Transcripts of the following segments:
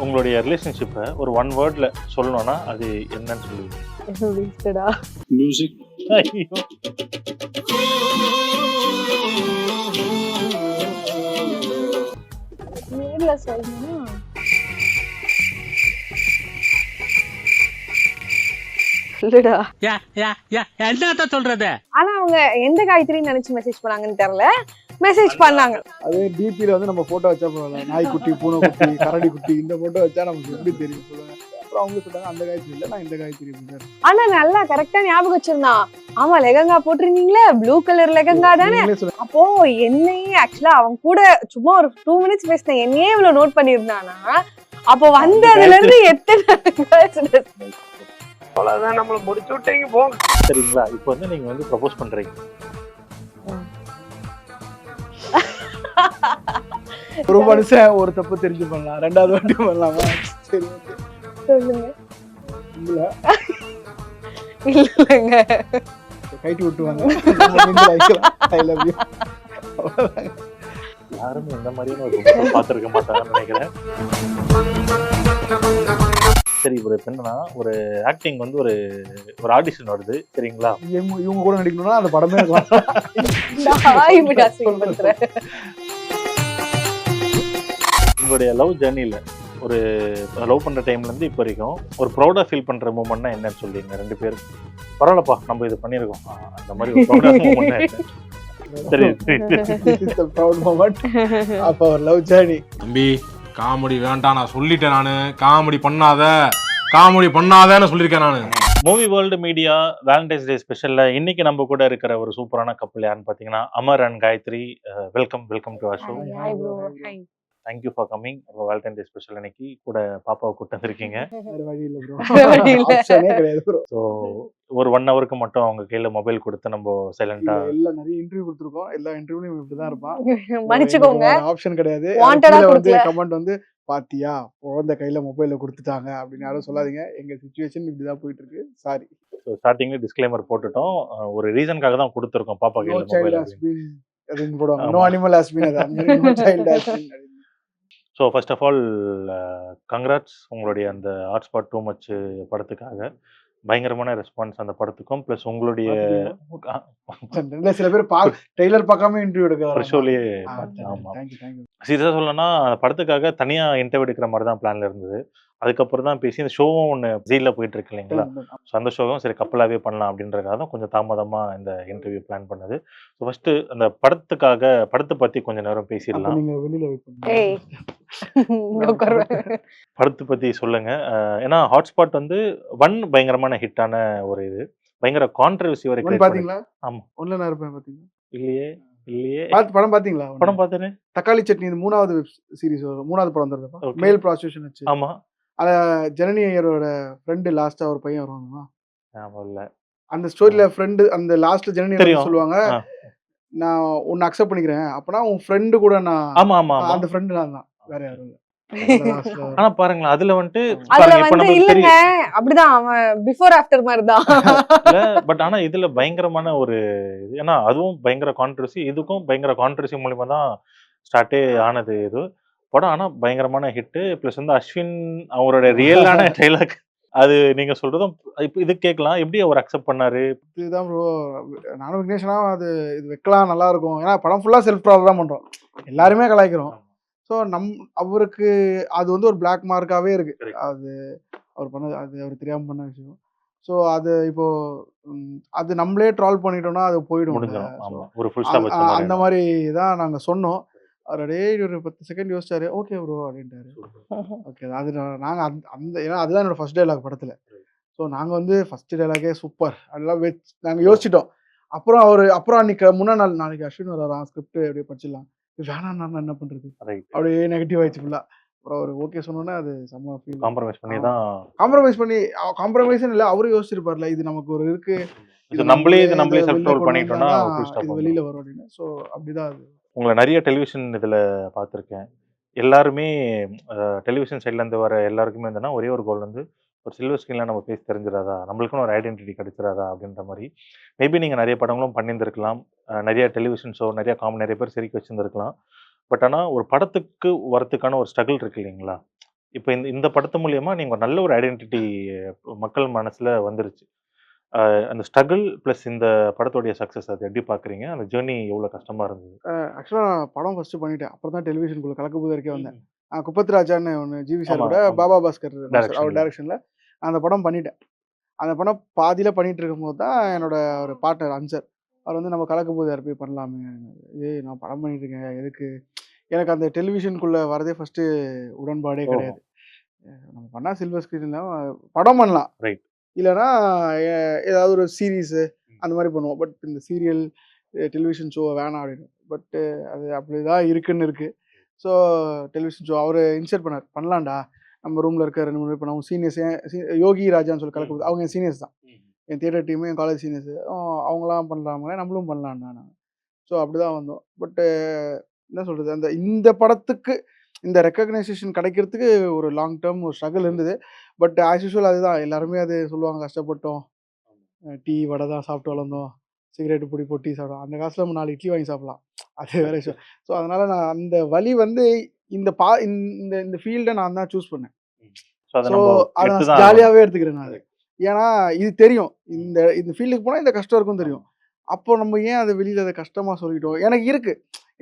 உங்களுடைய ரிலேஷன்ஷிப்பை ஒரு ஒன் வேர்ட்ல சொல்லணும்னா அது என்னன்னு சொல்லுவீங்க? வேஸ்டடா. மியூசிக். ஐயோ! நேர்ல சொல்லணும்னா இல்லடா. என்னத்த சொல்றது? ஆனா அவங்க எந்த காயத்ரின்னு நினைச்சு மெசேஜ் பண்ணாங்கன்னு தெரியல. மெசேஜ் பண்ணாங்க. அது டிபியில வந்து நம்ம போட்டோ வச்சா போகல, நாய்க்குட்டி, பூனைக்குட்டி, கரடி குட்டி இந்த போட்டோ வச்சா நமக்கு எப்படி தெரியும் சொல்லுங்க. அப்புறம் அவங்க சொல்றாங்க அந்த காய்ச்சல் இல்லை, நான் இந்த காய்ச்சல். ஆனா நல்லா கரெக்டா ஞாபகம் வச்சிருந்தான். ஆமா லெகங்கா போட்டிருந்தீங்களே, ப்ளூ கலர் லெகங்கா தானே. அப்போ என்னையே ஆக்சுவலா அவன் கூட சும்மா ஒரு 2 minutes பேசினேன், என்னையே இவ்வளவு நோட் பண்ணிருந்தானா அப்போ வந்ததுல இருந்து எத்தனை அவ்வளவுதான், நம்மள முடிச்சு விட்டீங்க போங்க. சரிங்களா? இப்போ வந்து நீங்க வந்து ப்ரப்போஸ் பண்றீங்க. ஒரு மனுஷன் ஒரு தப்பு தெரிஞ்சு பண்ணலாம், ரெண்டாவது வாட்டி பண்ணலாமா? சரி ஓகே சொல்லுங்க. இல்ல இல்லங்க கைட்டி விட்டுவாங்க. ஐ லவ் யூ. யாருமே இந்த மாதிரியான ஒரு ப்ரப்போஸ் பார்த்துருக்க மாட்டாங்கன்னு நினைக்கிறேன். சரி, ஒரு என்னன்னா ஒரு ஆக்டிங் வந்து ஒரு ஆடிஷன் வருது சரிங்களா? இவங்க கூட நடிக்கணும்னா அந்த படமே இருக்கலாம். உங்களுடைய லவ் ஜேர்னில ஒரு லவ் பண்ற டைம்ல இருந்து இப்போ வரைக்கும் ஒரு ப்ரௌடா ஃபீல் பண்ற மூமெண்ட்னா என்னன்னு சொல்றீங்க? 2 பேரும் பரவாயில்லப்பா நம்ம இது பண்ணிருக்கோம் அந்த மாதிரி ஒரு ப்ரௌடா மூமெண்ட். சரி ப்ரௌட் மொமெண்ட் அப்ப ஒரு லவ் ஜர்னி. தம்பி காமெடி வேண்டாம், நான் சொல்லிட்டேன். நானு காமெடி பண்ணாதன்னு சொல்லியிருக்கேன் நானு. Movie world media valentine's day ஸ்பெஷல்ல இன்னைக்கு நம்ம கூட இருக்கிற ஒரு சூப்பரான கப்பல் யாருன்னு பாத்தீங்கன்னா Amar and Gayathri. Welcome to our show. Thank you for coming. Valentine day special இன்னைக்கு கூட பாப்பாவை கூட்டு வந்திருக்கீங்க. வேற வழி இல்ல ப்ரோ, ஆப்ஷனே கிடையாது ப்ரோ. ஸோ ஒரு 1 ஹவருக்கு மட்டும் அவங்க கையில மொபைல் கொடுத்து நம்ம சைலண்டா எல்லாம் நிறைய இன்டர்வியூ கொடுத்துருக்கோம். எல்லா இன்டர்வியூலையும் இப்படிதான் இருப்பான். மன்னிச்சுக்கோங்க, ஆப்ஷன் கிடையாது. வாண்டடா வந்து கொடுக்கல. கமெண்ட் வந்து பாத்தியா குழந்தை கையில மொபைல கொடுத்துட்டாங்க அப்படின்னு யாரும் சொல்லாதீங்க. எங்க சிச்சுவேஷன் இப்படிதான் போயிட்டு இருக்கு. சாரி. ஸோ ஸ்டார்டிங்ல டிஸ்க்ளைமர் போட்டுட்டோம். ஒரு ரீசனுக்காக தான் கொடுத்துருக்கோம் பாப்பா நோ கையில சைல்ட் மொபைல். ஹஸ் பீன் அப்படின்னு போடுவாங்க. நோ அனிமல் ஹஸ் பீன், அது அந்த மாதிரி no child has been. So first of all congrats உங்களுடைய அந்த ஹாட்ஸ்பாட் டூ மச் படத்துக்காக. பயங்கரமான ரெஸ்பான்ஸ் அந்த படத்துக்கும். ப்ளஸ் உங்களுடைய சில பேர் ட்ரெய்லர் பார்க்காம இன்டர்வியூ எடுக்க ஷோலயே பார்த்தேன். ஆமா. Thank you thank you. சீரியஸாக சொல்லணும்னா படத்துக்காக தனியா இன்டர்வியூ எடுக்கிற மாதிரி தான் பிளான்ல இருந்தது. அதுக்கப்புறம் தான் பேசி இந்த ஷோவும் ஒன்று ஜீல போயிட்டு இருக்கு இல்லைங்களா? ஸோ அந்த ஷோவும் சரி கப்பலாகவே பண்ணலாம் அப்படின்றதுக்காக தான் கொஞ்சம் தாமதமாக இந்த இன்டர்வியூ பிளான் பண்ணது. ஸோ ஃபர்ஸ்ட் அந்த படத்தை பற்றி கொஞ்சம் நேரம் பேசிடலாம். நீங்க வெளியில வெயிட் ஏய் இங்க உட்காரு. படத்தை பற்றி சொல்லுங்க. ஏன்னா ஹாட்ஸ்பாட் வந்து பயங்கரமான ஹிட்டான ஒரு இது, பயங்கர கான்ட்ரவர்சி வரைக்கும். பாத்தீங்களா? ஆமா. ஒன்ல நான் இருப்பேன் பாத்தீங்களா? இல்லையே. படம் பாத்தீங்களா? படம் பார்த்தேனே. தக்காளி சட்னி இது 3வது வெப் சீரிஸ், 3வது படம் வந்ததுப்பா. Okay. மேல் ப்ராஸ்டியூஷன் வச்சு. ஆமா. ஜனனி ஐயரோட ஃப்ரெண்ட் லாஸ்டா ஒரு பையன் வருவாங்க. ஆமா இல்ல. அந்த ஸ்டோரியில ஃப்ரெண்ட் அந்த லாஸ்ட்ல ஜனனி தெரியும். சொல்லுவாங்க, நான் உன்னை அக்செப்ட் பண்ணிக்கிறேன், அப்பனா உன் ஃப்ரெண்டு கூட நான். ஆமா ஆமா ஆமா. அந்த ஃப்ரெண்டு நான் தான், வேற யாரும் இல்ல. ஆனா பாருங்களேன் அதுல வந்துட்டு அதுல பாருங்க, இப்ப வந்து நமக்கு இல்லங்க தெரியும். அப்படிதான் அவன் பிஃபோர் ஆஃப்டர் மாதிரி தான். பட் ஆனா இதுல பயங்கரமான ஒரு இது. ஏன்னா அதுவும் பயங்கர கான்ட்ரவர்சி, இதுக்கும் பயங்கர கான்ட்ரவர்சி மூலியமா தான் ஸ்டார்டே ஆனது இது படம். ஆனா பயங்கரமான ஹிட். பிளஸ் வந்து அஸ்வின் அவரோட ரியலான டைலாக் அது நீங்க சொல்றதும் இப்போ இது கேட்கலாம். எப்படி அவர் அக்செப்ட் பண்ணாரு? இதுதான் ப்ரோ, நானும் விக்னேஷனா அது இது வைக்கலாம் நல்லா இருக்கும். ஏன்னா படம் ஃபுல்லா செல்ஃப் ப்ராப்ளம் தான் பண்றோம், எல்லாருமே கலாய்க்கிறோம். ஸோ அவருக்கு அது வந்து ஒரு பிளாக் மார்க்காவே இருக்கு. அது அவர் பண்ணது, அது அவர் தெரியாம பண்ண விஷயம். ஸோ அது இப்போ அது நம்மளே ட்ரால் பண்ணிட்டோம்னா அது போயிடும். ஒரு ஃபுல் ஸ்டாப் வச்ச மாதிரி. அந்த மாதிரி தான் நாங்க சொன்னோம். அவர் அப்படியே ஒரு 10 செகண்ட் யோசிச்சாரு, ஓகே ப்ரோ அப்படின்ட்டாரு. ஓகே, அது நாங்க அந்த ஏன்னா அதுதான் என்னோட ஃபர்ஸ்ட் டைலாக் படத்துல. ஸோ நாங்க வந்து ஃபர்ஸ்ட் டைலாகே சூப்பர் அதெல்லாம் வச்சு நாங்க யோசிச்சிட்டோம். அப்புறம் அன்னைக்கு முன்னா நாள், நாளைக்கு அஸ்வின் வரான் ஸ்கிரிப்ட் அப்படியே படிச்சிடலாம், வேணாம் நான் என்ன பண்றது அப்படியே நெகட்டிவ் ஆயிடுச்சு ஃபுல்லா. அப்புறம் அவர் ஓகே சொன்னோன்னா அது செம்ம ஃபீல். காம்ப்ரமைஸ் பண்ணி தான் காம்ப்ரமைஸ் இல்லை, அவரும் யோசிச்சிருப்பார்ல இது நமக்கு ஒரு இருக்கு, இது நம்மளே செல்ஃப் ரோல் பண்ணிட்டோம்னா இது வெளியில வரும் அப்படின்னு. ஸோ அப்படிதான் அது. உங்களை நிறைய டெலிவிஷன் இதில் பார்த்துருக்கேன். எல்லாருமே டெலிவிஷன் சைட்லேருந்து வர எல்லாருக்குமே இருந்ததுன்னா ஒரே ஒரு கோல் வந்து ஒரு சில்வர் ஸ்க்ரீனில் நம்ம பேசி தெரிஞ்சிடாதா, நம்மளுக்குன்னு ஒரு ஐடென்டிட்டி கிடைச்சிடாதா அப்படின்ற மாதிரி. மேபி நீங்கள் நிறைய படங்களும் பண்ணியிருந்திருக்கலாம், நிறைய டெலிவிஷன் ஷோ, நிறைய பேர் சிரிக்க வச்சுருந்துருக்கலாம். பட் ஆனால் ஒரு படத்துக்கு வரத்துக்கான ஒரு ஸ்ட்ரகிள் இருக்கு இல்லைங்களா? இப்ப இந்த படத்து மூலியமா நீங்க நல்ல ஒரு ஐடென்டிட்டி மக்கள் மனசுல வந்துருச்சு. அந்த ஸ்ட்ரகிள் பிளஸ் இந்த படத்துடைய சக்சஸ் அது எப்படி பார்க்குறீங்க? அந்த ஜர்னி எவ்வளோ கஷ்டமா இருந்தது? ஆக்சுவலா நான் படம் ஃபர்ஸ்ட் பண்ணிட்டேன். அப்புறம் தான் டெலிவிஷனுக்குள்ள கலக்கபூதருக்கே வந்தேன். குப்பத்து ராஜான்னு ஒண்ணு ஜிவி சார் ஆமா, கூட ஆமா. பாபா பாஸ்கர் மாஸ்டர் அவர் டைரக்ஷன்ல. டைரக்ஷன்ல அந்த படம் பண்ணிட்டேன். அந்த படம் பாதியில பண்ணிட்டு இருக்கும்போது தான் என்னோட ஒரு பார்ட்னர் அன்சர். அவர் வந்து நம்ம கலக்கபூதர் போய் பண்ணலாமே. ஏய் நான் படம் பண்ணிட்டு இருக்கேன். எதுக்கு? எனக்கு அந்த டெலிவிஷனுக்குள்ள வரதே ஃபர்ஸ்ட் உடன்பாடே ஓஹோ! கிடையாது. நம்ம பண்ணா சில்வர் ஸ்க்ரீன்ல படம் பண்ணலாம். ரைட். இல்லன்னா ஏதாவது ஒரு சீரிஸ் அந்த மாதிரி பண்ணுவோம். பட் இந்த சீரியல், டெலிவிஷன் ஷோ வேணாம் அப்படின்னு. பட் அது அப்படிதான் இருக்குன்னு இருக்கு. ஸோ டெலிவிஷன் ஷோ அவரு இன்சைட் பண்ணார். பண்ணலாம்டா. நம்ம ரூம்ல இருக்க 2, 3 பேர் பண்ண சீனியர்ஸ் யோகி ராஜான்னு சொல்லி கலக்கு அவங்க என் சீனியர்ஸ் தான். என் தியேட்டர் டீமு, என் காலேஜ் சீனியர்ஸ். அவங்களாம் பண்ணலாமா நம்மளும் பண்ணலாம்டா நான். ஸோ அப்படிதான் வந்தோம். பட் என்ன சொல்றது? இந்த படத்துக்கு இந்த ரெகக்னைசேஷன் கிடைக்கிறதுக்கு ஒரு லாங் டேர்ம் ஒரு ஸ்ட்ரகிள் இருந்தது. பட் ஆஸ் யூசுவல் அதுதான் எல்லாருமே அது சொல்லுவாங்க கஷ்டப்பட்டோம். டீ, வடை தான் சாப்பிட்டு வளர்ந்தோம். சிகரெட் புடி போட்டு டீ சாப்பிடுவோம். அந்த காசுல நம்ம 4 இட்லி வாங்கி சாப்பிடலாம். அது வேற விஷயம். ஸோ அதனால நான் அந்த வழி வந்து இந்த ஃபீல்ட நான் தான் சூஸ் பண்ணேன். ஸோ அத ஸோ நம்ம அத எடுத்து நான் தான் ஆகணும். ஜாலியாவே எடுத்துக்கிறேன் நான் அத. ஏன்னா இது தெரியும். இந்த ஃபீல்டுக்கு போனா இந்த கஷ்டம் இருக்கும்னு தெரியும். அப்போ நம்ம ஏன் அத வெளியில அத கஷ்டமா சொல்லிட்டோம்? எனக்கு இருக்கு.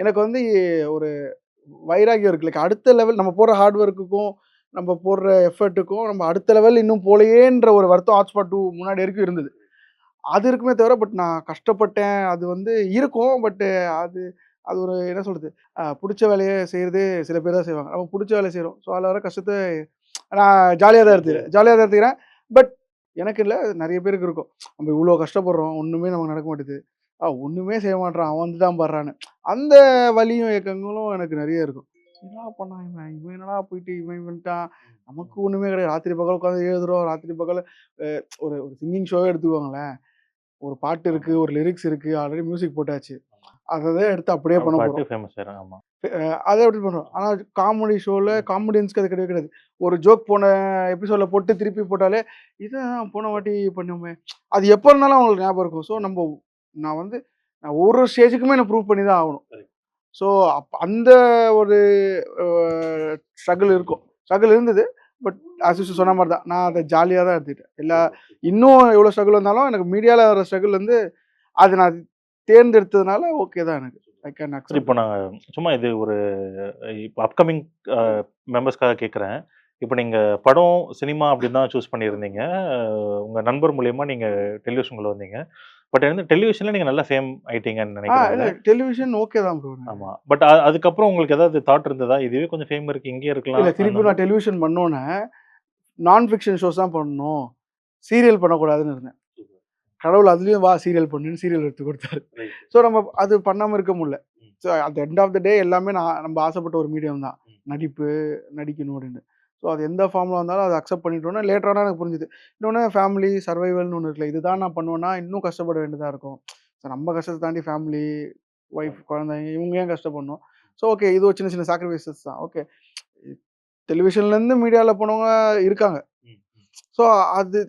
எனக்கு வந்து ஒரு வைராகியம் இருக்கு. லைக் அடுத்த லெவல் நம்ம போடுற ஹார்ட் ஒர்க்குக்கும், நம்ம போடுற எஃபர்ட்டுக்கும் நம்ம அடுத்த லெவல் இன்னும் போலயேன்ற ஒரு வருத்தம் ஹாட்ஸ்பாட் 2 முன்னாடி வரைக்கும் இருந்தது. அது இருக்குமே தவிர பட் நான் கஷ்டப்பட்டேன். அது வந்து இருக்கும். பட் அது அது ஒரு என்ன சொல்றது? புடிச்ச வேலைய செய்றதே சில பேர் தான் செய்வாங்க. நம்ம புடிச்ச வேலைய செய்றோம். ஸோ அதில வர கஷ்டத்த நான் ஜாலியா தான் எடுத்துக்கிறேன். பட் எனக்கு இல்ல நெறைய பேருக்கு இருக்கும். நம்ம இவ்ளோ கஷ்டப்படுறோம். ஒண்ணுமே நமக்கு நடக்க மாட்டுது. ஒண்ணுமே செய்ய மாட்றான். அவன் வந்து தான் படுறான்னு. அந்த வலியும் ஏக்கங்களும் எனக்கு நெறைய இருக்கும். என்னடா பண்ணான் இவன்? இவன் என்னடா போயிட்டு இவன் வந்துட்டான். நமக்கு ஒண்ணுமே கிடையாது. ராத்திரி பகல் உட்காந்து எழுதுறோம். ராத்திரி பகல் அ ஒரு ஒரு சிங்கிங் ஷோவே எடுத்துக்கோங்களேன். ஒரு பாட்டு இருக்கு, ஒரு லிரிக்ஸ் இருக்கு. ஆல்ரெடி மியூசிக் போட்டாச்சு. அத தான் எடுத்து அப்படியே பண்ண பாட்டு போறோம். ஃபேமஸ் ஆயிரும். ஆமா. அத எப்படி பண்ணுவோம். ஆனா காமெடி ஷோல காமெடியன்ஸ்க்கு அது கிடையவே கிடையாது. ஒரு ஜோக் போன எபிசோட்ல போட்டு திருப்பி போட்டாலே, இதான் போன வாட்டி பண்ணோமே. அது எப்ப இருந்தாலும் அவங்களுக்கு ஞாபகம் இருக்கும். ஸோ நான் வந்து நான் ஒரு ஒரு ஸ்டேஜுக்குமே நான் ப்ரூவ் பண்ணி தான் ஆகணும். ஸோ அந்த ஒரு அ ஸ்ட்ரகிள் இருக்கும். ஸ்ட்ரகிள் இருந்தது. பட் ஆஸ் யூசுவல் சொன்ன மாரி தான். நான் அத ஜாலியா தான் எடுத்துக்கிட்டேன். இன்னும் எவ்வளோ ஸ்ட்ரகிள் வந்தாலும் எனக்கு மீடியால வர ஸ்ட்ரகிள் வந்து அது நான் தேர்ந்தெடுத்ததுனால ஓகே தான் எனக்கு. ஐ கேன் சரி அக்செப்ட். இப்போ நான் சும்மா இது ஒரு இப்போ அப்கமிங் மெம்பர்ஸ்க்காக கேட்குறேன். இப்போ நீங்க படம், சினிமா அப்படின்னு தான் சூஸ் பண்ணியிருந்தீங்க. உங்க நண்பர் மூலியமா நீங்க டெலிவிஷனுக்குள்ள வந்தீங்க. பட் வந்து டெலிவிஷன்ல நீங்க நல்லா ஃபேம் ஆயிட்டீங்கன்னு இல்ல நினைக்கிறேன்ல? டெலிவிஷன் ஓகே தான் ப்ரோ. ஆமா. பட் அதுக்கப்புறம் உங்களுக்கு ஏதாவது தாட் இருந்ததா? இதுவே கொஞ்சம் ஃபேம் இருக்கு. இங்கேயே இருக்கலாம். இல்ல அந்த திருப்பி மாரி. நான் டெலிவிஷன் பண்ணோனே, நான் ஃபிக்ஷன் ஷோஸ் தான் பண்ணணும். சீரியல் பண்ணக்கூடாதுன்னு இருந்தேன். கடவுள் அதுலயும் வா சீரியல் பண்ணுன்னு சீரியல் எடுத்து குடுத்தாரு. ரைட். ஸோ நம்ம அது பண்ணாம இருக்க முடியல. So at end of the day எல்லாமே நம்ம ஆசைப்பட்ட ஒரு மீடியம் தான். நடிப்பு, நடிக்கணும் அப்படின்னு. ஸோ அது எந்த ஃபார்ம்ல வந்தாலும் அத அக்செப்ட் பண்ணிட்டோம்னா லேட்டரா தான் எனக்கு புரிஞ்சுது. இன்னொன்னு ஃபேமிலி, சர்வைவல்னு ஒண்ணு இருக்குல்ல. இதுதான் நான் பண்ணுவேன்னா இன்னும் கஷ்டப்பட வேண்டியதா இருக்கும். ஸோ நம்ம கஷ்டத்த தாண்டி ஃபேமிலி, ஒய்ஃப், குழந்தைங்க இவங்க ஏன் கஷ்டப்படணும்? ஸோ ஓகே இது ஒரு சின்ன சின்ன சாக்ரிஃபைசஸ் தான். ஓகே. டெலிவிஷன்லேருந்து மீடியால போனவங்க இருக்காங்க. ஸோ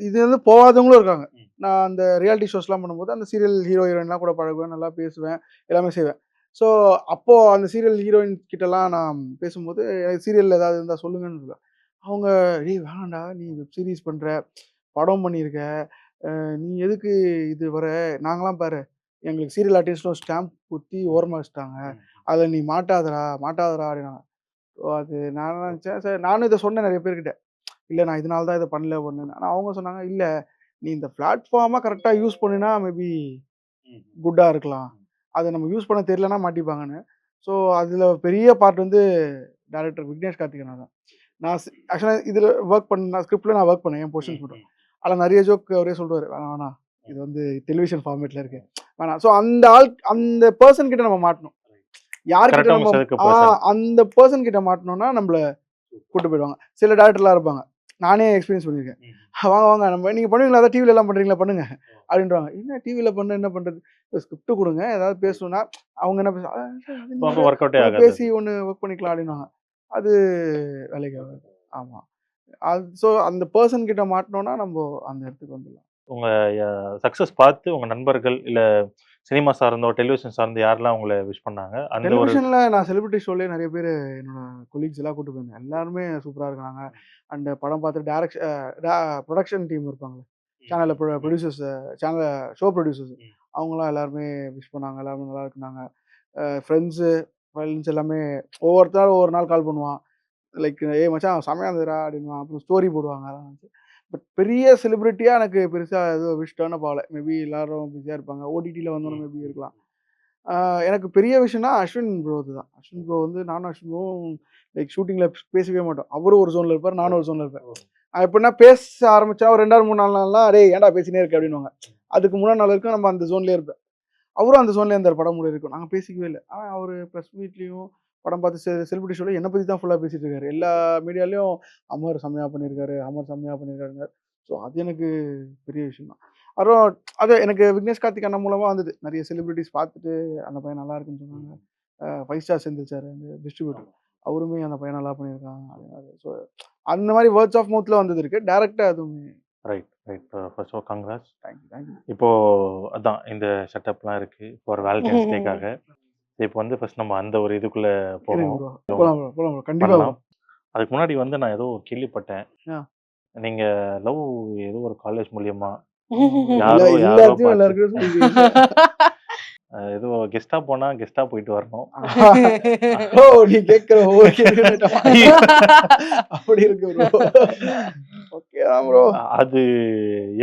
இது வந்து போகாதவங்களும் இருக்காங்க. நான் அந்த ரியாலிட்டி ஷோஸ்லாம் பண்ணும்போது, அந்த சீரியல் ஹீரோ, ஹீரோயின்லாம் கூட பழகுவேன். நல்லா பேசுவேன். எல்லாமே செய்வேன். ஸோ அப்போ அந்த சீரியல் ஹீரோயின் கிட்டலாம் நான் பேசும்போது, எனக்கு சீரியல்ல ஏதாவது இருந்தா சொல்லுங்கன்னு சொல்லுவேன். அவங்க "டேய் வேணாம்டா, நீ வெப் சீரிஸ் பண்ற, படம் பண்ணியிருக்க, நீ எதுக்கு இது வர? நாங்கலாம் பாரு, எங்களுக்கு சீரியல் ஆர்டிஸ்ட்னு ஒரு ஸ்டாம்ப் குத்தி ஓரமா வச்சுட்டாங்க. அதில நீ மாட்டாதடா, மாட்டாதடா" அப்படின்னாங்க. ஸோ அது நான் நினச்சேன், சரி நானும் இத சொன்னேன் நெறைய பேர்கிட்ட. இல்ல நான் இதனால தான் இத பண்ணல பண்ணேன்னு. ஆனா அவங்க சொன்னாங்க, "இல்ல நீ இந்த பிளாட்ஃபார்ம கரெக்ட்டா யூஸ் பண்ணினா மேபி குட்டா இருக்கலாம். அத நம்ம யூஸ் பண்ண தெரியலனா மாட்டிப்பாங்கன்னு." ஸோ அதுல பெரிய பார்ட் வந்து டைரக்டர் விக்னேஷ் கார்த்திகேயன் தான். நான் ஆக்சுவலா இதுல நான் ஸ்கிரிப்ட்ல நான் வொர்க் பண்ணேன். என் போர்ஷன்ஸ் மட்டும். அதுல நெறைய ஜோக் அவரே சொல்லுவாரு. "வேணாம் வேணாம். இது வந்து டெலிவிஷன் ஃபார்மேட்ல இருக்கு. வேணாம்." ஸோ அந்த பெர்சன் கிட்ட நம்ம மாட்டணும். யார்கிட்ட கரெக்ட்டா நம்ம உங்க சர்க்கிள் பர்சன். அந்த பெர்சன் கிட்ட மாட்டுனோம்னா நம்மள கூட்டு போயிடுவாங்க. சில டைரக்டர்லாம் இருப்பாங்க. நானே எக்ஸ்பீரியன்ஸ் பண்ணியிருக்கேன். "வாங்க, வாங்க நீங்க பண்ணுவீங்களா? அதான் டிவில எல்லாம் பண்றீங்களா? பண்ணுங்க." அப்படின்றாங்க. என்ன டிவில பண்ண என்ன பண்றது? ஸ்கிரிப்ட் குடுங்க. ஏதாவது பேசணும்னா அவங்க என்ன பேச அது நீங்க அப்போ ஒர்க் அவுட்டே ஒண்ணு ஆகாது. பேசி ஒண்ணு ஒர்க் பண்ணிக்கலாம் அப்படின்னுவாங்க. அது வேலைக்கு ஆகாது. ஆமா. ஸோ அந்த பெர்சன் கிட்ட மாட்டுனோம்னா நம்ப அந்த இடத்துக்கு வந்துடலாம். உங்க சக்சஸ் பார்த்து உங்க நண்பர்கள் இல்ல சினிமா சார்ந்தோ, டெலிவிஷன் சார்ந்து யாரெல்லாம் உங்கள விஷ் பண்ணாங்க? அந்த ஒரு டெலிவிஷன்ல நான் செலிபிரிட்டி ஷோலயே நிறைய பேர் என்னோட கொலீக்ஸ் எல்லாம் கூட்டு போயிருந்தேன். எல்லாருமே சூப்பரா இருக்காங்க. அண்ட் படம் பார்த்து ப்ரொடக்ஷன் டீம் இருப்பாங்கல்ல. சேனல்ல ப்ரொடியூசர்ஸ் சேனல் ஷோ ப்ரொடியூசர்ஸ் அவங்கலாம் எல்லாருமே விஷ் பண்ணாங்க. எல்லாருமே நல்லா இருக்குனாங்க. ஃப்ரெண்ட்ஸ் எல்லாமே ஒவ்வொருத்தரும் ஒவ்வொரு நாள் கால் பண்ணுவான். லைக் "ஏய் மச்சான் செமையா இருந்ததுடா" அப்படின்னுவான். அப்புறம் ஸ்டோரி போடுவாங்க. அதெல்லாம் இருந்துச்சு. பட் பெரிய செலிபிரிட்டியா எனக்கு பெருசா எதுவும் விஷ் டர்ன் அப் ஆகல. மேபி எல்லாரும் பிஸியா இருப்பாங்க. ஓடிடில வந்தோனே மேபி இருக்கலாம். எனக்கு பெரிய விஷயம்னா அஸ்வின் ப்ரோ தான். அஸ்வின் ப்ரோ வந்து நானும் அஸ்வின் ப்ரோவும் லைக் ஷூட்டிங்ல பேசவே மாட்டோம். அவரும் ஒரு ஜோன்ல இருப்பாரு, நானும் ஒரு ஜோன்ல இருப்பேன். எப்படின்னா பேச ஆரம்பிச்சா ஒரு 2 நாள் 3 நாள்லாம் "டேய் ஏன்டா பேசினே இருக்க" அப்படின்னுவாங்க. அதுக்கு முன்னாடி நாள் வரைக்கும் நம்ம அந்த ஜோன்லயே இருப்பேன். அவரும் அந்த ஜோன்லயே இருந்தார் படம் முடிய வரைக்கும். நாங்க பேசிக்கவே இல்ல. ஆனா அவரு பிரஸ் மீட்லயும் படம் பார்த்து செலிபிரிட்டி ஷோல என்ன பத்தி தான் ஃபுல்லா பேசிட்டு இருக்காரு. எல்லா மீடியாலயும் அமர் செம்மையா பண்ணியிருக்காரு, அமர் செம்மையா பண்ணியிருக்காருங்க. ஸோ அது எனக்கு பெரிய விஷயம் தான். அப்புறம் அது எனக்கு விக்னேஷ் கார்த்திக் அண்ணன் மூலமா வந்தது. நிறைய செலிபிரிட்டிஸ் பார்த்துட்டு அந்த பையன் நல்லா இருக்குன்னு சொன்னாங்க. 5 ஸ்டார் செந்தில் சார் அந்த டிஸ்ட்ரிபியூட்டர். அவருமே அந்த பையன் நல்லா பண்ணியிருக்கான். ஸோ அந்த மாதிரி வேர்ட்ஸ் ஆஃப் மவுத்ல வந்தது இருக்கு. டைரக்ட்டா எதுவுமே right. First of all congrats. Thank you. இப்போ அதான் இந்த செட்டப்லாம் இருக்கு. ஃபார் வேலண்டைன்ஸ் டேக்காக. இப்போ வந்து ஃபர்ஸ்ட் நம்ம அந்த ஒரு இதுக்குள்ள இருங்க போறோம். ப்ரோ. போலாம் ப்ரோ. கண்டிப்பா பண்ணலாம். அதுக்கு முன்னாடி வந்து நான் ஏதோ கேள்விப்பட்டேன். ஆ. நீங்க லவ் ஏதோ ஒரு காலேஜ் மூலியமா இல்ல யாரோ எல்லாத்தையும் பார்த்து எல்லாருக்கும் சொல்லிருக்கீங்க. ஏதோ கெஸ்ட்டா போனா கெஸ்ட்டா போயிட்டு வரணும். ஓ நீ கேட்கிற ஒவ்வொரு கேள்வியும் அப்படி இருக்கு ப்ரோ. ஓகே தான் ப்ரோ. அது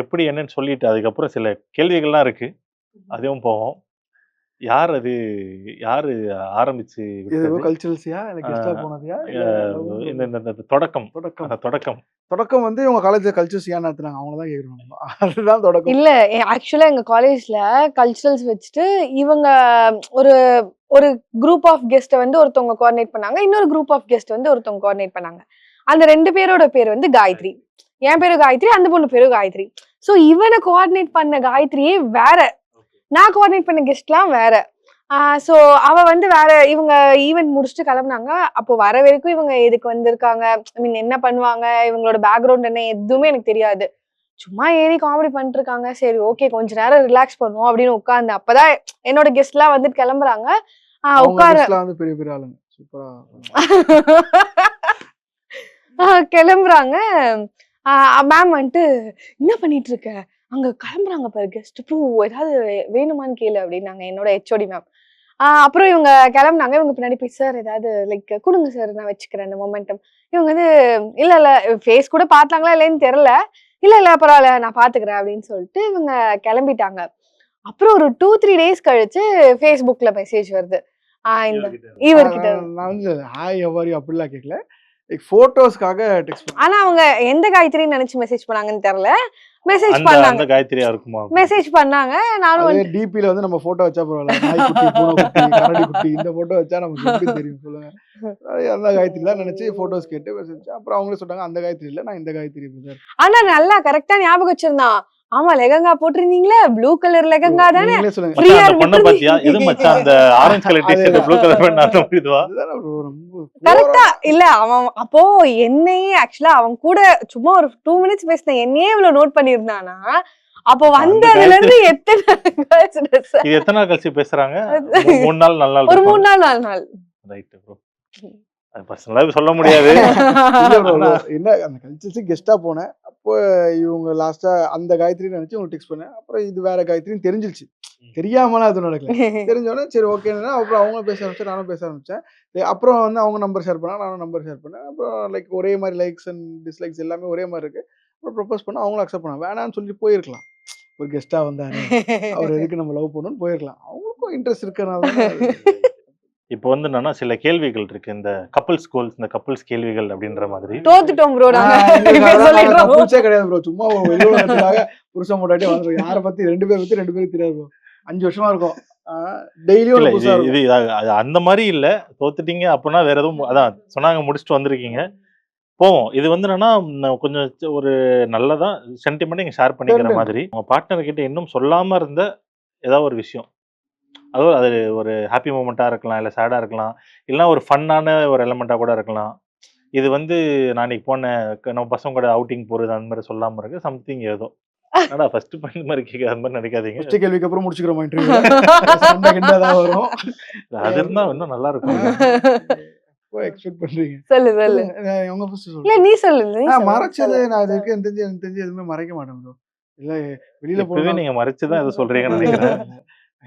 எப்படி என்னன்னு சொல்லிட்டு அதுக்கப்புறம் சில கேள்விகள்லாம் இருக்கு. அதுவும் போவோம். யார் அது? யாரு ஆரம்பிச்சு இது விட்டது? கல்ச்சுரல்ஸ்யா இல்ல கெஸ்டா போனதுயா இல்ல love இந்த இந்த இந்த தொடக்கம். தொடக்கம் அந்த தொடக்கம். தொடக்கம் வந்து உங்க காலேஜ்ல கல்ச்சுரல்ஸ் ஏன் நடத்துனாங்க அவங்க தான் கேக்குறோம். அதுதான் தொடக்கம். இல்ல ஆக்சுவலா எங்க காலேஜ்ல கல்ச்சுரல்ஸ் வச்சுட்டு இவங்க ஒரு ஒரு குரூப் ஆஃப் கெஸ்ட்டை வந்து ஒருத்தவங்க கோஆர்டினேட் பண்ணாங்க. இன்னொரு குரூப் ஆஃப் கெஸ்ட் வந்து ஒருத்தவங்க கோஆர்டினேட் பண்ணாங்க. அந்த 2 பேரோட பேர் வந்து காயத்ரி. என் பேரு காயத்ரி, அந்த பொண்ணு பேரு காயத்ரி. சோ இவனை கோஆர்டினேட் பண்ண காயத்ரியே வேற. நான் கோஆர்டினேட் பண்ண கெஸ்ட்லாம் வேற. சோ அவ வந்து வேற இவங்க ஈவென்ட் முடிச்சுட்டு கிளம்புனாங்க. அப்போ வர வரைக்கும் இவங்க எதுக்கு வந்திருக்காங்க, ஐ மீன் என்ன பண்ணுவாங்க, இவங்களோட பேக்ரவுண்ட் என்ன எதுவுமே எனக்கு தெரியாது. சும்மா ஏறி காமெடி பண்ணிட்டு இருக்காங்க. சரி ஓகே கொஞ்ச நேரம் ரிலாக்ஸ் பண்ணுவோம் அப்படின்னு உட்கார்ந்து அப்பதான் என்னோட கெஸ்ட்லாம் வந்துட்டு கிளம்புறாங்க. அவங்க உட்கார கெஸ்ட்லாம் வந்து பெரிய பெரிய ஆளுங்க. சூப்பரா கிளம்புறாங்க. மேம் வந்துட்டு என்ன பண்ணிட்டு இருக்க, அங்க கிளம்புறாங்க பாரு கெஸ்ட் ப்ரூ ஏதாவது வேணுமான்னு கேளு அப்படின்னாங்க என்னோட ஹெச்ஓடி மேம். அப்புறம் இவங்க கிளம்புனாங்க. இவங்க பின்னாடி போய் சார் ஏதாவது லைக் கொடுங்க சார் நான் வச்சுக்கிறேன் அந்த மொமெண்டம். இவங்க வந்து இல்ல இல்ல ஃபேஸ் கூட பார்த்தாங்களா இல்லைன்னு தெரியல. இல்ல பரவாயில்ல நான் பாத்துக்கிறேன் அப்படின்னு சொல்லிட்டு இவங்க கிளம்பிட்டாங்க. அப்புறம் ஒரு 2-3 டேஸ் கழிச்சு Facebookல மெசேஜ் வருது. இந்த இவர்கிட்ட நான் வந்து ஹாய் எவ்வாரி அப்படிலாம் கேட்கல. லைக் போட்டோஸ்க்காக டெக்ஸ்ட் பண்ணேன். ஆனா அவங்க எந்த காயத்ரின்னு நினைச்சு மெசேஜ் பண்ணாங்கன்னு தெரியல. மெசேஜ் அந்த பண்ணாங்க. அந்த காயத்ரியா இருக்குமா? மெசேஜ் பண்ணாங்க. நானும் அதே டிபில வந்து நம்ம போட்டோ வச்சா பரவாயில்ல. நாய்க்குட்டி, பூனைக்குட்டி, கரடி குட்டி இந்த போட்டோ வச்சா நமக்கு எப்படி தெரியும் சொல்லுங்க. அந்த காயத்ரி தான் நினைச்சு போட்டோஸ் கேட்டு மெசேஜ். அப்புறம் அவங்களே சொன்னாங்க அந்த காயத்ரி இல்ல நான் இந்த காயத்ரி பிரதர். ஆனா நல்லா கரெக்டா ஞாபகம் வச்சிருந்தான். ஆமா லெஹங்கா போட்டிருந்தீங்களே ப்ளூ கலர் லெஹங்கா தானே. நீங்களே சொல்லுங்க. Free-ஆ மச்சான், அந்த பொண்ண விட்டுருந்தீங்க. பாத்தியா? எது மச்சான் அந்த orange colour T-shirt blue colour pant அந்த மாதிரி இதுவா? அதுதானே bro ரொம்ப கரெக்டா இல்ல அவன் அப்போ என்னையே ஆக்சுவலா அவன் கூட சும்மா ஒரு 2 மினிட்ஸ் பேசின என்னையே இவ்வளவு நோட் பண்ணிருந்தானா அப்போ அந்த வந்ததுல இருந்து எத்தனை girls dress? இது எத்தனை நாள் கழிச்சு பேசுறாங்க? 3 நாள் 4 நாள் ஒரு இருக்கும். 3 நாள் 4 நாள். Right bro. அது பர்சனலாவே சொல்ல முடியாது. இல்ல bro என்ன அந்த கல்ச்சர்ஸ் கெஸ்டா போனேன். அப்போ இவங்க லாஸ்டா அந்த காயத்ரி நினைச்சு உங்களுக்கு டெக்ஸ்ட் பண்ணேன். அப்புறம் இது வேற காயத்ரின்னு தெரிஞ்சிருச்சு. தெரியாமலாம் அது நடக்கல. தெரிஞ்சோடனே சரி ஓகேன்னா அப்புறம் அவங்க பேச ஆரம்பிச்சேன், நானும் பேச ஆரம்பிச்சேன். அப்புறம் வந்து அவங்க நம்பர் ஷேர் பண்ணா நானும் நம்பர் ஷேர் பண்ணேன். அப்புறம் லைக் ஒரே மாதிரி லைக்ஸ் அண்ட் டிஸ்லைக்ஸ் எல்லாமே ஒரே மாதிரி இருக்கு. அப்புறம் ப்ரொபோஸ் பண்ணா அவங்களும் அக்செப்ட் பண்ணாங்க. வேணாம்னு சொல்லிட்டு போயிருக்கலாம். ஒரு கெஸ்டா வந்தாரு. அவர் எதுக்கு நம்ம லவ் பண்ணணும்னு போயிருக்கலாம். அவங்களுக்கும் இன்ட்ரெஸ்ட் இருக்கறனால தான் இப்போ வந்து என்னன்னா சில கேள்விகள் இருக்கு. இந்த கப்பிள்ஸ் கோல்ஸ், இந்த கப்பிள்ஸ் கேள்விகள் அப்படின்ற மாதிரி. தோத்துட்டோம் ப்ரோ நாங்க. இப்ப சொல்லிடுறோம். கப்புள்ஸே கிடையாது ப்ரோ. சும்மா வெளியுலகத்துக்காக புருஷன் பொண்டாட்டி வாழ்றோம். யாரை பத்தி 2 பேர் பத்தி 2 பேருக்கு தெரியாது ப்ரோ. 5 வருஷமா இருக்கும். டெய்லியும் இல்ல ஒரு இது புதுசா இருக்கும். இது அது அந்த மாதிரி இல்ல. தோத்துட்டீங்க அப்படின்னா வேற எதுவும் அதான் சொன்னாங்க முடிச்சுட்டு வந்திருக்கீங்க. போவோம். இது வந்து என்னன்னா கொஞ்சம் ஒரு நல்லதா சென்டிமெண்ட் நீங்க ஷேர் பண்ணிக்கிற Sentiment. மாதிரி. உங்க பார்ட்னர் கிட்ட இன்னும் சொல்லாம இருந்த ஏதாவது ஒரு விஷயம். அதுவும் அது ஒரு ஹாப்பி மொமெண்ட்டா இருக்கலாம், இல்ல சேடா இருக்கலாம், இல்ல ஒரு ஃபன்னான ஒரு எலிமெண்ட்டா கூட இருக்கலாம். இது வந்து நான் இன்னைக்கு போனேன், நம்ம பசங்க கூட அவுட்டிங் போறது அந்த மாதிரி சொல்லாம இருக்கு. சம்திங் ஏதோ. ஆனா ஃபர்ஸ்ட் பாயிண்ட் மாதிரி கேட்க அந்த மாதிரி நினைக்காதீங்க. ஃபர்ஸ்ட் கேள்விக்கு அப்புறம் முடிச்சுக்கிறோமா இன்டர்வியூ? சண்டை கிண்டா தான் வரும். அது இருந்தா இன்னும் நல்லா இருக்கும். எக்ஸ்பெக்ட் பண்றீங்க? சொல்லு சொல்லு. உங்க ஃபர்ஸ்ட் இல்ல சொல்லுங்க. நீ சொல்லு நீ சொல்லு. மறைச்சது நான் இது வரைக்கும் எனக்கு தெரிஞ்சு எதுவுமே மறைக்க மாட்டேன் ப்ரோ. இல்ல வெளியில இப்பவே போனா நீங்க மறைச்சுதான் ஏதோ சொல்றீங்கன்னு நினைக்கிறேன்.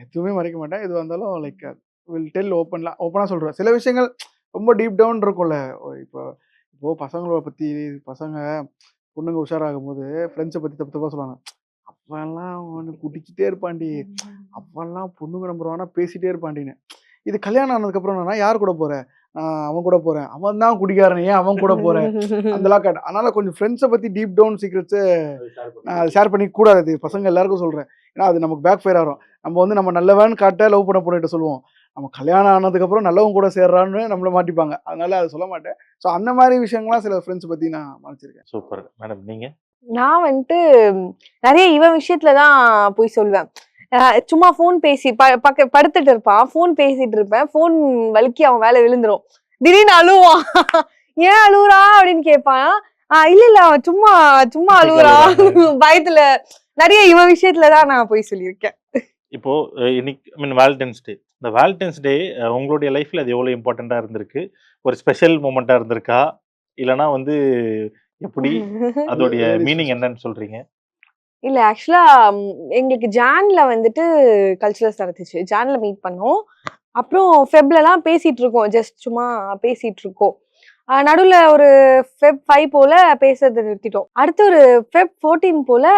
எதுவுமே மறைக்க மாட்டேன். எது வந்தாலும் லைக் வில் டெல் ஓப்பனா சொல்றேன். சில விஷயங்கள் ரொம்ப டீப் டவுன் இருக்கும்ல. இப்போ பசங்கள பத்தி பசங்க பொண்ணுங்க உஷாராகும்போது ஃப்ரெண்ட்ஸை பத்தி தப்பு தப்பா சொல்லுவாங்க. அப்பெல்லாம் அவனு குடிச்சிட்டே இருப்பான்டி, அப்பெல்லாம் பொண்ணுங்க நம்பர் வேணா பேசிட்டே இருப்பாண்டின்னு. இது கல்யாணம் ஆனதுக்கப்புறம் என்னன்னா, யார் கூட போற? அவன் கூட போறேன். அவன் தான் குடிக்காரன், ஏன் அவன் கூட போறேன்? அதெல்லாம் அதனால கொஞ்சம் ஃப்ரெண்ட்ஸை பத்தி டீப் டவுன் சீக்ரெட்ஸை நான் அதை ஷேர் பண்ணிக்க கூடாது. பசங்க எல்லாருக்கும் சொல்றேன். ஏன்னா அது நமக்கு பேக் ஃபயர் ஆகும். நம்ம வந்து நம்ம நல்லவன் காட்ட லவ் பண்ண பொண்ணுகிட்ட சொல்லுவோம். நம்ம கல்யாணம் ஆனதுக்கப்புறம் நல்லவங்க கூட சேர்றான்னு நம்மள மாட்டிப்பாங்க. அதனால அதை சொல்ல மாட்டேன். ஸோ அந்த மாதிரி விஷயங்கள்லாம் சில ஃப்ரெண்ட்ஸ் பத்தி நான் மறைச்சிருக்கேன். சூப்பர். மேடம் நீங்க? நான் வந்துட்டு நிறைய இவன் விஷயத்துல தான் போய் சொல்லுவேன். சும்மா ஃபோன் பேசி படுத்துட்டு இருப்பான், ஃபோன் பேசிட்டு இருப்பேன், ஃபோன் வலிக்கி அவன் வேலை விழுந்துரும். திடீர்னு அழுவான். ஏன் அழுவுறா அப்படின்னு கேட்பான். இல்ல இல்ல அவன் சும்மா சும்மா அழுவுறா பயத்துல. நிறைய இவன் விஷயத்துலதான் நான் போய் சொல்லியிருக்கேன். இப்போ இன்னைக்கு வேலண்டைன்ஸ் டே. இந்த வேலண்டைன்ஸ் டே உங்களுடைய லைஃப்ல அது எவ்வளவு இம்பார்ட்டண்டா இருந்திருக்கு? ஒரு ஸ்பெஷல் மூமெண்டா இருந்திருக்கா? இல்லனா வந்து எப்படி அதோடைய மீனிங் என்னன்னு சொல்றீங்க? இல்ல ஆக்சுவலா எங்களுக்கு ஜான்ல வந்துட்டு கல்ச்சுரல்ஸ் நடந்துச்சு. ஜான்ல மீட் பண்ணோம். அப்புறம் ஃபெப்லலாம் பேசிட்டு இருக்கோம். ஜஸ்ட் சும்மா பேசிட்டு இருக்கோம். நடுவுல ஒரு ஃபெப் 5 போல பேசுறதை நிறுத்திட்டோம். அடுத்து ஒரு ஃபெப் 14 போல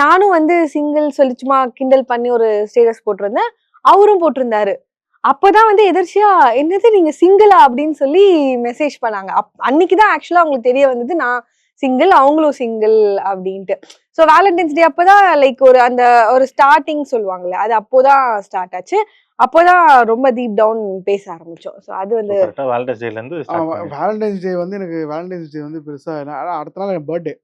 நானும் வந்து சிங்கிள் சொல்லி சும்மா கிண்டல் பண்ணி ஒரு ஸ்டேட்டஸ் போட்டிருந்தேன். அவரும் போட்டிருந்தாரு. அப்பதான் வந்து எதிர்ச்சியா என்னது நீங்க சிங்கிளா அப்படின்னு சொல்லி மெசேஜ் பண்ணாங்க. அன்னைக்குதான் ஆக்சுவலா அவங்களுக்கு தெரிய வந்தது நான் சிங்கிள், அவங்களும் சிங்கிள் அப்படின்ட்டு. ஸோ வேலண்டைன்ஸ் டே அப்போதான் லைக் அந்த ஒரு ஸ்டார்டிங் சொல்லுவாங்கல்ல, அது அப்போதான் ஸ்டார்ட் ஆச்சு. அப்போதான் ரொம்ப டீப் டவுன் பேச ஆரம்பிச்சோம். ஸோ அது வந்து வேலண்டைன்ஸ் டேல இருந்து வேலண்டைன்ஸ் டே வந்து எனக்கு வேலண்டைன்ஸ் டே வந்து பெருசா அடுத்த நாள் என் பர்த்டே.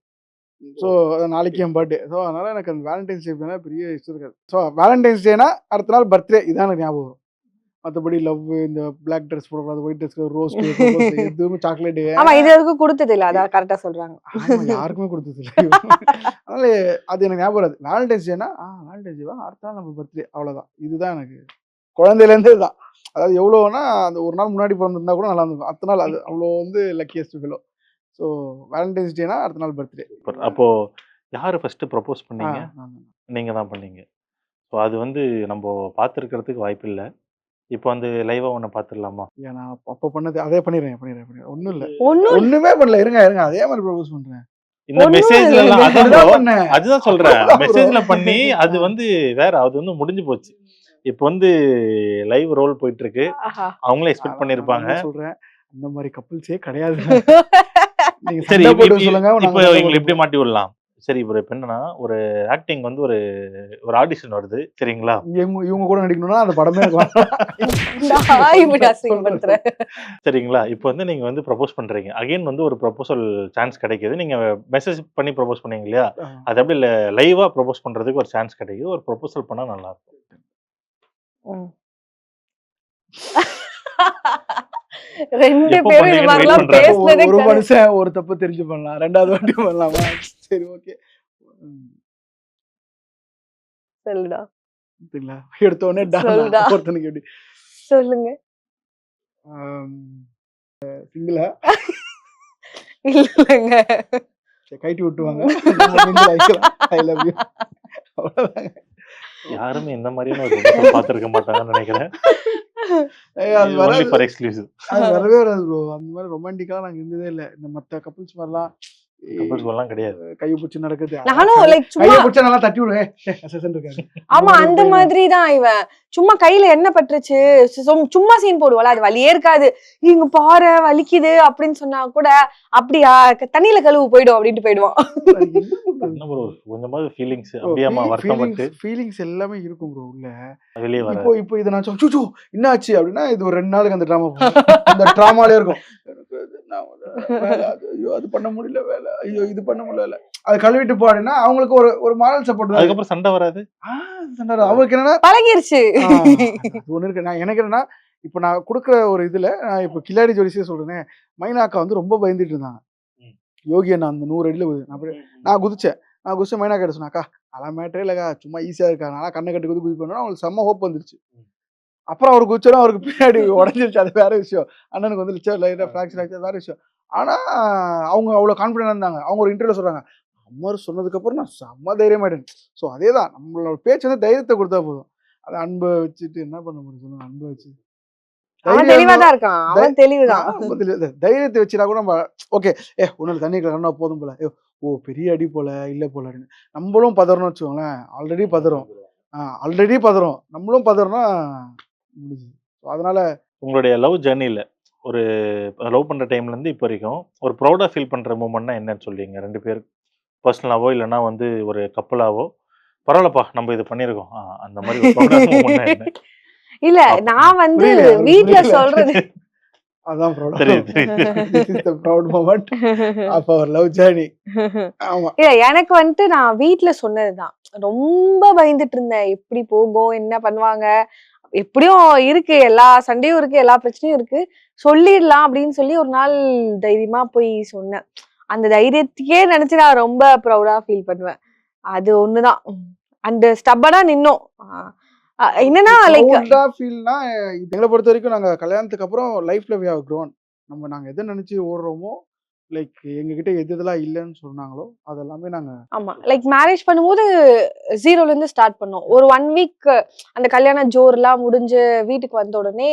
ஸோ நாளைக்கு என் பர்த்டே. ஸோ அதனால எனக்கு அந்த வேலண்டைன்ஸ் டே மேலே பெரிய இஷ்டம் இருக்காது. ஸோ வேலண்டைன்ஸ் டேனா அடுத்த நாள் பர்த்டே, இதான் எனக்கு ஞாபகம் வரும். மற்றபடி லவ், இந்த பிளாக் ட்ரெஸ் போடக்கூடாது, ஒயிட் ட்ரெஸ், ரோஸ் எதுவுமே சாக்லேட். ஆமா இது வரைக்கும் கொடுத்தது இல்லை, அதான் கரெக்டா சொல்றாங்க. யாருக்குமே கொடுத்தது இல்லை. அதனால அது எனக்கு ஞாபகம் வராது. வேலண்டைன்ஸ் டேனா வேலண்டைன்ஸ் டேவா அடுத்த நாள் நம்ம பர்த்டே, அவ்வளோதான். இதுதான் எனக்கு குழந்தையிலேருந்தே தான். அதாவது எவ்வளோனா அந்த ஒரு நாள் முன்னாடி பிறந்திருந்தா கூட நல்லா இருந்திருக்கும். அடுத்த நாள் அது அவ்வளோ வந்து லக்கியஸ்ட் ஃபெலோ. ஸோ வேலண்டைன்ஸ் டேனா அடுத்த நாள் பர்த்டே. அப்போ யாரு ஃபர்ஸ்ட் ப்ரப்போஸ் பண்ணீங்க? நீங்க தான் பண்ணீங்க. ஸோ அது வந்து நம்ம பார்த்துருக்கிறதுக்கு வாய்ப்பு இல்லை. இப்போ வந்து லைவா ஒன்று பார்த்துடலாமா? நான் அப்போ பண்ணது அதே பண்ணிடுறேன். ஒன்றும் இல்லை, ஒன்றுமே பண்ணல. இருங்க அதே மாதிரி ப்ரப்போஸ் பண்ணுறேன். இந்த மெசேஜ்ல அதுதான் சொல்றேன். மெசேஜ்ல பண்ணி அது வந்து வேற, அது வந்து முடிஞ்சு போச்சு. இப்போ வந்து லைவ் ரோல் போயிட்டு இருக்கு. அவங்களே எக்ஸ்பெக்ட் பண்ணிருப்பாங்க. சொல்றேன் அந்த மாதிரி கப்பிள்ஸே கிடையாது. சரி இப்போ எங்களை எப்படி மாட்டி விடலாம்? சரி இப்போ என்னன்னா ஒரு ஆக்டிங் வந்து ஒரு ஆடிஷன் வருது சரிங்களா? இவங்க கூட நடிக்கணும்னா அந்த படமே சரிங்களா? இப்போ வந்து நீங்க வந்து ப்ரப்போஸ் பண்றீங்க. அகைன் வந்து ஒரு ப்ரப்போசல் சான்ஸ் கிடைக்குது. நீங்க மெசேஜ் பண்ணி ப்ரப்போஸ் பண்ணீங்க இல்லையா? அது அப்படி இல்லை, லைவா ப்ரப்போஸ் பண்றதுக்கு ஒரு சான்ஸ் கிடைக்குது. ஒரு ப்ரப்போசல் பண்ணா நல்லா இருக்கும். ரெண்டு பேரும் இந்த மாதிரிலாம் பேசுனதே ஒரு மனுஷன் ஒரு தப்பு தெரிஞ்சு பண்ணலாம், ரெண்டாவது வாட்டி பண்ணலாமா? சரி ஓகே சொல்லுடா. எடுத்த உடனே ஒருத்தனுக்கு எப்படி சொல்லுங்க. சிங்கிளா இல்லங்க கைட்டி விட்டுவாங்க. ஐ லவ் யூ. அவ்வளவுதாங்க. யாருமே இந்த மாதிரியான ஒரு பார்த்திருக்க மாட்டாங்கன்னு நினைக்கிறேன். அது வரவே வராது ப்ரோ. அந்த மாதிரி ரொமான்டிக்கா நாங்க இருந்ததே இல்லை. இந்த மத்த கப்பிள்ஸ் மாதிரிலாம் கிடையாது. கையை பிடிச்சி நடக்குது. நானும் லைக் கையை பிடிச்சா நல்லா தட்டி விடுவேன். ஆமா அந்த மாதிரி தான் இவன். சும்மா கையில என்ன பட்டுருச்சு சும்மா சீன் போடுவாள், அது வலியே இருக்காது. இங்க பாரு வலிக்குது அப்படின்னு சொன்னா கூட அப்படியா தண்ணியில கழுவு போயிடும் அப்படின்ட்டு போயிடுவான். கொஞ்சமாவது ஃபீலிங்ஸ் அப்படியேமா வருத்தப்பட்டு ஃபீலிங்ஸ் எல்லாமே இருக்கும் ப்ரோ உள்ள. வெளியே வர இப்போ இதை நான் சூ என்னாச்சு அப்படின்னா இது ஒரு 2 நாளுக்கு அந்த ட்ராமா அந்த ட்ராமாலே இருக்கும். ஐயோ அது பண்ண முடியல வேலை, ஐயோ இது பண்ண முடியல, அது கழுவிட்டு போடுனா அவங்களுக்கு ஒரு மாரல் சப்போர்ட். அதுக்கப்புறம் சண்டை வராது. சண்டை அவங்களுக்கு என்னன்னா பழகிருச்சு. ஒண்ணு இருக்கு. நான் எனக்கு என்னன்னா இப்போ நான் கொடுக்குற ஒரு இதுல நான் இப்போ கில்லாடி ஜோடிஸே சொல்றேன். மைனாக்கா வந்து ரொம்ப பயந்துட்டு இருந்தாங்க. யோகி அண்ணா அந்த 100 அடியில நான் குதிச்சேன். நான் குஸ்ஸை மைனா கேட்ட சொன்னாக்கா அதெல்லாம் மேட்டரே இல்லைக்கா சும்மா ஈஸியாக இருக்கா நான் கண்ணை கட்டி குதி பண்ணோன்னா அவங்களுக்கு செம்ம ஹோப் வந்துருச்சு. அப்புறம் அவர் குச்சரும் அவருக்கு பின்னாடி உடஞ்சிருச்சு, அது வேற விஷயம். அண்ணனுக்கு வந்து லைட்டாக ஃப்ராக்சர் ஆச்சு, வேற விஷயம். ஆனால் அவங்க அவ்வளோ கான்ஃபிடென்ட் இருந்தாங்க. அவங்க ஒரு இன்டர்வியூல சொல்கிறாங்க, அம்மர் சொன்னதுக்கப்புறம் நான் செம்ம தைரியமாயிட்டேன். ஸோ அதே தான் நம்மளோட பேச்சு வந்து தைரியத்தை கொடுத்தா போதும். அது அன்பை வச்சுட்டு என்ன பண்ண முடியும் சொல்லுங்க, அன்பை வச்சு. அவன் தெளிவாதான் இருக்கான், அவன் தெளிவுதான். தைரியத்தை வச்சுனா கூட நம்ம ஓகே ஒன்னு தண்ணி கலன்னா போதும் போல, ஓ பெரிய அடி போல இல்லை போல அப்படின்னு நம்மளும் பதறோம்னு வச்சுக்கோங்களேன். ஆல்ரெடி பதறோம் நம்மளும் பதறோம்னா முடிஞ்சு. அதனால உங்களுடைய லவ் ஜர்னியில் ஒரு லவ் பண்ணுற டைம்லேருந்து இப்போ வரைக்கும் ஒரு ப்ரௌடாக ஃபீல் பண்ணுற மூமெண்ட்னா என்னன்னு சொல்லுவீங்க? 2 பேர் பர்சனலாவோ இல்லைன்னா வந்து ஒரு கப்பலாவோ பரவாயில்லப்பா நம்ம இது பண்ணியிருக்கோம் அந்த மாதிரி ஒரு ப்ரௌடான மூமெண்ட்னா என்ன? இல்ல நான் வந்து வீட்ல சொல்றது அதான் proud moment of our love journey. ஆமா இல்ல எனக்கு வந்துட்டு நான் வீட்ல சொன்னதுதான். ரொம்ப பயந்துட்டு இருந்தேன், எப்படி போகும், என்ன பண்ணுவாங்க, எப்படியும் இருக்கு, எல்லா சண்டையும் இருக்கு, எல்லா பிரச்சனையும் இருக்கு, சொல்லிடலாம் அப்படின்னு சொல்லி ஒரு நாள் தைரியமா போய் சொன்னேன். அந்த தைரியத்தையே நினைச்சு நான் ரொம்ப ப்ரௌடா ஃபீல் பண்ணுவேன். அது ஒண்ணுதான். அந்த ஸ்டப்பனா நின்னோம். என்னன்னா லைக் ஃபீல்னா எங்களை பொறுத்த வரைக்கும் நாங்க கல்யாணத்துக்கு அப்புறம் லைஃப்ல வி ஹவ் க்ரோன். நாங்க எதை நினைச்சு ஓடுறோமோ, லைக் எங்ககிட்ட எதெல்லாம் இல்லைன்னு சொன்னாங்களோ அதெல்லாமே நாங்க ஆமா லைக் மேரேஜ் பண்ணும்போது 0ல இருந்து ஸ்டார்ட் பண்ணோம். ஒரு 1 வீக் அந்த கல்யாண ஜோர்லாம் முடிஞ்சு வீட்டுக்கு வந்த உடனே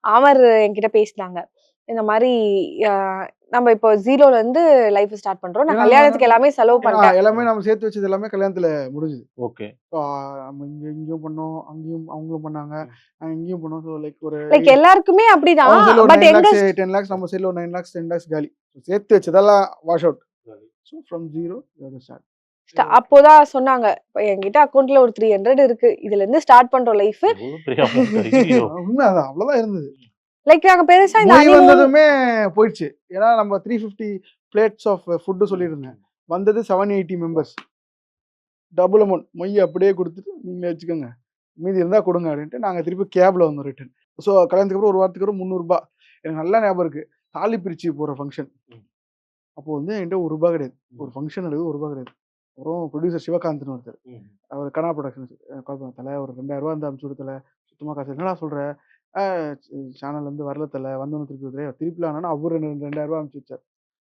அமர் என்கிட்ட பேசினாங்க. இந்த மாதிரி நம்ம இப்போ 0ல இருந்து லைஃப் ஸ்டார்ட் பண்றோம். நான் கல்யாணத்துக்கு எல்லாமே செலவு பண்ணிட்டேன். எல்லாமே நம்ம சேர்த்து வச்சது எல்லாமே கல்யாணத்துல முடிஞ்சுது. ஓகே. நம்ம இங்கேயும் பண்ணோம், அங்கேயும் அவங்களும் பண்ணாங்க, நாங்க இங்கேயும் பண்ணோம். ஸோ லைக் எல்லாருக்குமே அப்படிதான். பட் எங்க 10 lakhs நம்ம சைடுல 9 lakhs 10 lakhs காலி. சேர்த்து வச்சதெல்லாம் wash out. So from 0 start. அப்போதான் சொன்னாங்க, என்கிட்ட அக்கௌண்ட்ல ஒரு 300 இருக்கு, இதுல இருந்து ஸ்டார்ட் பண்றோம் லைஃப். உண்மைதான், அவ்வளவுதான் இருந்தது. லைக் நாங்க பெருசா இந்த வந்ததுமே போயிடுச்சு. ஏன்னா நம்ம 350 பிளேட்ஸ் ஆஃப் ஃபுட் சொல்லியிருந்தேன், வந்தது 780 மெம்பர்ஸ். டபுள் அமௌண்ட் மொய் அப்படியே கொடுத்துட்டு நீங்களே வச்சுக்கோங்க, மீதி இருந்தா கொடுங்க அப்படின்ட்டு நாங்க திருப்பி கேப்ல வந்தோம் ரிட்டர்ன். ஸோ கல்யாணத்துக்கு அப்புறம் ஒரு வாரத்துக்கு அப்புறம் 300 ரூபாய் எனக்கு நல்லா ஞாபகம் இருக்கு. தாலி பிரிச்சு போற ஃபங்க்ஷன் அப்போ வந்து என்கிட்ட ₹1 கிடையாது. ஒரு ஃபங்க்ஷன் எடுத்து ₹1 கிடையாது. அப்புறம் ப்ரொடியூசர் சிவகாந்த்னு ஒருத்தர், அவர் கனா ப்ரொடக்ஷன்ஸ் கால் பண்ண, தலை ஒரு 2000 இருந்தா அனுப்பிச்சு விடுத்தல, சுத்தமா காசு என்னடா சொல்ற, சேனல்ல இருந்து வரல தலை, வந்தோன்னு திருப்பிலானா அவர் 2000 அனுப்பிச்சு வச்சார்.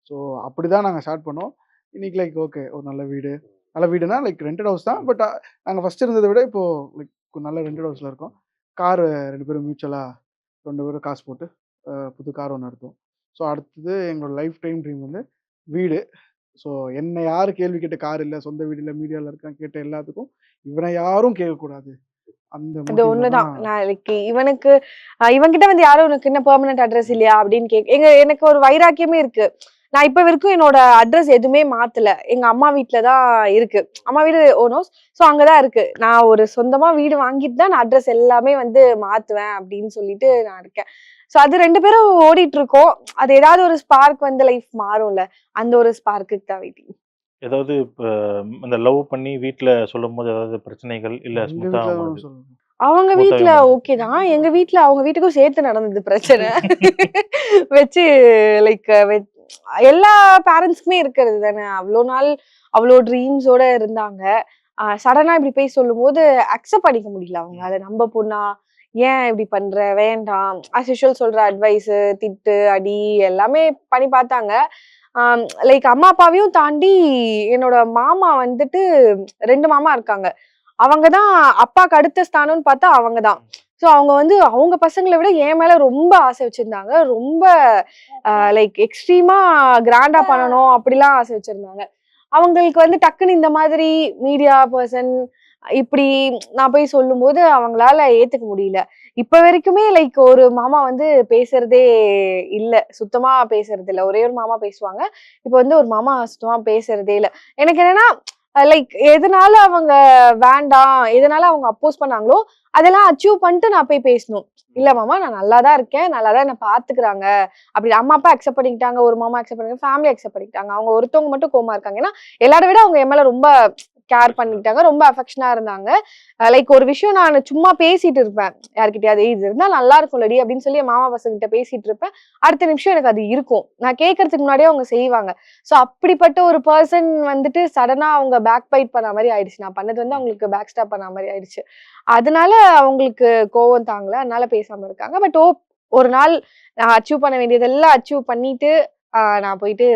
ஸோ அப்படிதான் நாங்கள் ஸ்டார்ட் பண்ணோம். இன்னைக்கு லைக் ஓகே ஒரு நல்ல வீடுனா லைக் ரெண்டட் ஹவுஸ் தான். பட் நாங்கள் ஃபர்ஸ்ட் இருந்ததை விட இப்போ லைக் நல்ல ரெண்டட் ஹவுஸ்ல இருக்கோம். கார் 2 பேரும் மியூச்சுவலா 2 பேரும் காசு போட்டு புது கார் ஒன்று எடுத்தோம். ஸோ அடுத்தது எங்களோட லைஃப் டைம் ட்ரீம் வந்து வீடு. ஸோ என்ன யார் கேள்வி கேட்ட கார் இல்லை, சொந்த வீடு இல்லை, மீடியாவில் இருக்கான் கேட்ட எல்லாத்துக்கும் இவனை யாரும் கேட்கக்கூடாது. அது ஒண்ணுதான். நாளைக்கு இவனுக்கு இவன்கிட்ட வந்து யாரும் உனக்கு என்ன பெர்மனன்ட் அட்ரஸ் இல்லையா அப்படின்னு எனக்கு ஒரு வைராக்கியமே இருக்கு. நான் இப்ப வரைக்கும் என்னோட அட்ரஸ் எதுவுமே மாத்தல. எங்க அம்மா வீட்டுலதான் இருக்கு. அம்மா வீடு ஓனோஸ். ஸோ அங்கதான் இருக்கு. நான் ஒரு சொந்தமா வீடு வாங்கிட்டு தான் நான் அட்ரஸ் எல்லாமே வந்து மாத்துவேன் அப்படின்னு சொல்லிட்டு நான் இருக்கேன். ஸோ அது 2 பேரும் ஓடிட்டு இருக்கோம். அது ஏதாவது ஒரு ஸ்பார்க் வந்து லைஃப் மாறும்ல, அந்த ஒரு ஸ்பார்க்குக்கு தான் வெயிட்டிங். ஏதாவது இந்த லவ் பண்ணி வீட்ல சொல்லும்போது ஏதாவது பிரச்சனைகள் இல்ல ஸ்மூத்தா அவங்க வீட்ல ஓகே தான். எங்க வீட்ல அவங்க வீட்டுக்கும் சேர்த்து நடந்தது பிரச்சனை வச்சு லைக் எல்லா பேரண்ட்ஸ்க்குமே இருக்கிறது தானே. அவ்வளோ நாள் அவ்வளோ ட்ரீம்ஸோட இருந்தாங்க. சடனா இப்படி போய் சொல்லும் போது அக்செப்ட் பண்ணிக்க முடியல அவங்களால. நம்ம பொண்ணா ஏன் இப்படி பண்ற, வேண்டாம், அஸ் யூஷுவல் சொல்ற அட்வைஸ், திட்டு அடி எல்லாமே பண்ணி பார்த்தாங்க. லைக் அம்மா அப்பாவையும் தாண்டி என்னோட மாமா வந்துட்டு 2 மாமா இருக்காங்க. அவங்கதான் அப்பாக்கு அடுத்த ஸ்தானம்னு பார்த்தா அவங்கதான். ஸோ அவங்க வந்து அவங்க பசங்களை விட என் மேல ரொம்ப ஆசை வச்சிருந்தாங்க. ரொம்ப லைக் எக்ஸ்ட்ரீமா கிராண்டா பண்ணணும் அப்படிலாம் ஆசை வச்சிருந்தாங்க. அவங்களுக்கு வந்து டக்குன்னு இந்த மாதிரி மீடியா பர்சன் இப்படி நான் போய் சொல்லும் போது அவங்களால ஏத்துக்க முடியல. இப்ப வரைக்குமே லைக் ஒரு மாமா வந்து பேசுறதே இல்ல, சுத்தமா பேசுறது இல்ல. ஒரே ஒரு மாமா பேசுவாங்க. இப்ப வந்து ஒரு மாமா சுத்தமா பேசுறதே இல்ல. எனக்கு என்னன்னா லைக் எதனால அவங்க வேண்டாம், எதனால அவங்க அப்போஸ் பண்ணாங்களோ அதெல்லாம் அச்சீவ் பண்ணிட்டு நான் போய் பேசணும். இல்ல மாமா நான் நல்லாதான் இருக்கேன், நல்லாதான் என்ன பாத்துக்கிறாங்க அப்படி அம்மா அப்பா அக்செப்ட் பண்ணிக்கிட்டாங்க. ஒரு மாமா அக்செப்ட் பண்ணிக்கிட்டாங்க, ஃபேமிலி அக்செப்ட் பண்ணிக்கிட்டாங்க. அவங்க ஒருத்தவங்க மட்டும் கோமா இருக்காங்க. ஏன்னா எல்லாரை விட அவங்க என் மேல ரொம்ப கேர் பண்ணிக்கிட்டாங்க, ரொம்ப அஃபெக்ஷனா இருந்தாங்க. லைக் ஒரு விஷயம் நான் சும்மா பேசிட்டு இருப்பேன் யார்கிட்டயாவது, இது இருந்தா நல்லா இருக்கும்லடி அப்படின்னு சொல்லி என் மாமா பசங்க கிட்ட பேசிட்டு இருப்பேன். அடுத்த நிமிஷம் எனக்கு அது இருக்கும், நான் கேட்கறதுக்கு முன்னாடியே அவங்க செய்வாங்க. ஸோ அப்படிப்பட்ட ஒரு பர்சன் வந்துட்டு சடனா அவங்க பேக் பைட் பண்ண மாதிரி ஆயிடுச்சு. நான் பண்ணது வந்து அவங்களுக்கு பேக் ஸ்டாப் பண்ண மாதிரி ஆயிடுச்சு. அதனால அவங்களுக்கு கோவம் தாங்கல, அதனால பேசாம இருக்காங்க. பட் ஒரு நாள் நான் அச்சீவ் பண்ண வேண்டியதெல்லாம் அச்சீவ் பண்ணிட்டு நான் போயிட்டு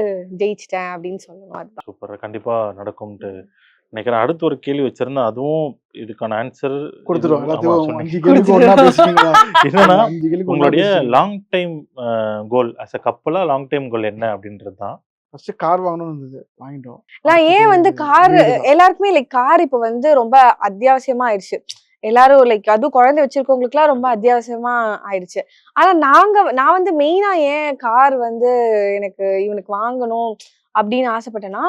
ஜெயிச்சிட்டேன் அப்படின்னு சொல்லணும். அதுதான். சூப்பர். கண்டிப்பா நடக்கும்ட்டு நினைக்கிறேன். அடுத்து ஒரு கேள்வி வச்சிருந்தேன், அதுவும் இதுக்கான ஆன்சர் கொடுத்துருவோம். ஆமா எல்லாத்தையும் சொன்னீங்க. 5 கேள்விக்கு ஒண்ணா பேசிட்டீங்களா? என்னன்னா 5 கேள்விக்கு ஒண்ணா உங்களுடைய பேசிட்டீங்க. Long time goal as a கப்பலா லாங் டைம் கோல் என்ன அப்படின்றது தான். ஃபர்ஸ்ட் கார் வாங்கணும்னு இருந்தது, வாங்கிட்டோம். நான் ஏன் வந்து கார் வீடு தான். எல்லாருக்குமே லைக் கார் இப்ப வந்து ரொம்ப அத்தியாவசியமா ஆயிடுச்சு. எல்லாரும் லைக் அதுவும் குழந்தை வச்சிருக்கவங்களுக்குலாம் ரொம்ப அத்தியாவசியமா ஆயிடுச்சு. ஆனா நான் வந்து மெயினா ஏன் கார் வந்து இவனுக்கு வாங்கணும் அப்படின்னு ஆசைப்பட்டேன்னா,